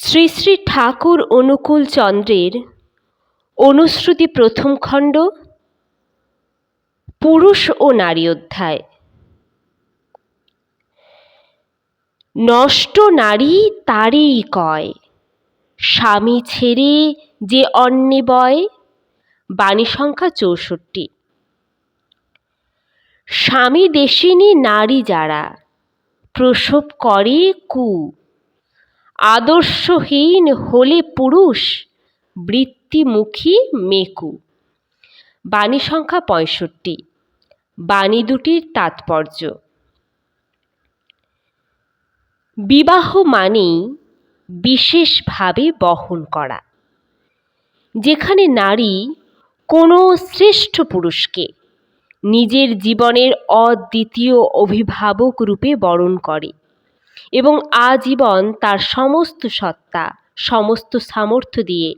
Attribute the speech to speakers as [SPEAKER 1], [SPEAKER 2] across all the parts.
[SPEAKER 1] শ্রী শ্রী ঠাকুর অনুকূল চন্দ্রের অনুশ্রুতি প্রথম খণ্ড পুরুষ ও নারী অধ্যায়। নষ্ট নারী তারেই কয়, স্বামী ছেড়ে যে অন্যে বয়। বাণী সংখ্যা ৬৪। স্বামী দেশিনী নারী যারা প্রসব করে কু, আদর্শহীন হলে পুরুষ বৃত্তিমুখী মেকু। বাণী সংখ্যা ৬৫। বাণী দুটির তাৎপর্য। বিবাহ মানেই বিশেষভাবে বহন করা, যেখানে নারী কোনো শ্রেষ্ঠ পুরুষকে নিজের জীবনের অদ্বিতীয় অভিভাবক রূপে বরণ করে এবং আজীবন তার সমস্ত সত্তা সমস্ত সামর্থ্য দিয়ে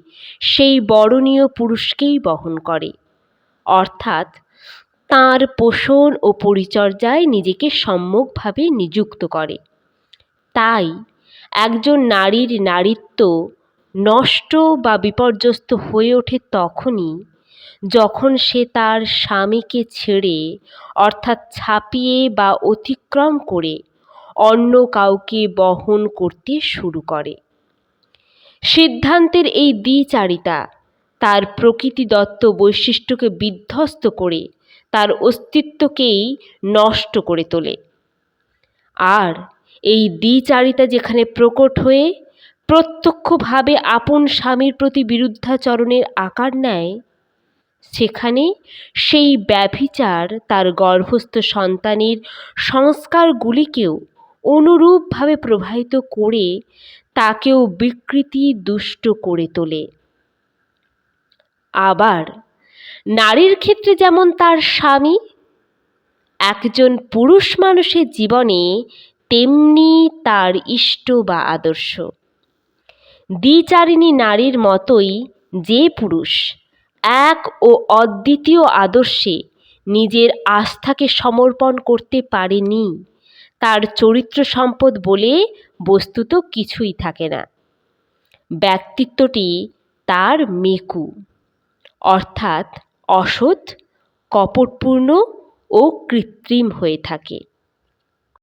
[SPEAKER 1] সেই বরণীয় পুরুষকেই বহন করে, অর্থাৎ তাঁর পোষণ ও পরিচর্যায় নিজেকে সম্যকভাবে নিযুক্ত করে। তাই একজন নারীর নারীত্ব নষ্ট বা বিপর্যস্ত হয়ে ওঠে তখনই যখন সে তার স্বামীকে ছেড়ে, অর্থাৎ ছাপিয়ে বা অতিক্রম করে অন্য কাউকে বহন করতে শুরু করে। সিদ্ধান্তের এই দ্বিচারিতা তার প্রকৃতিদত্ত বৈশিষ্ট্যকে বিধ্বস্ত করে তার অস্তিত্বকেই নষ্ট করে তোলে। আর এই দ্বিচারিতা যেখানে প্রকট হয়ে প্রত্যক্ষভাবে আপন স্বামীর প্রতি বিরুদ্ধাচরণের আকার নেয়, সেখানে সেই ব্যভিচার তার গর্ভস্থ সন্তানের সংস্কারগুলিকেও অনুরূপভাবে প্রবাহিত করে তাকেও বিকৃতি দুষ্ট করে তোলে। আবার নারীর ক্ষেত্রে যেমন তার স্বামী একজন পুরুষ মানুষের জীবনে, তেমনি তার ইষ্ট বা আদর্শ। দ্বিচারিণী নারীর মতোই যে পুরুষ এক ও অদ্বিতীয় আদর্শে নিজের আস্থাকে সমর্পণ করতে পারেনি, তার চরিত্র সম্পদ বলে বস্তুত কিছুই থাকে না। ব্যক্তিত্বটি তার মেকু, অর্থাৎ অসৎ, কপটপূর্ণ ও কৃত্রিম হয়ে থাকে।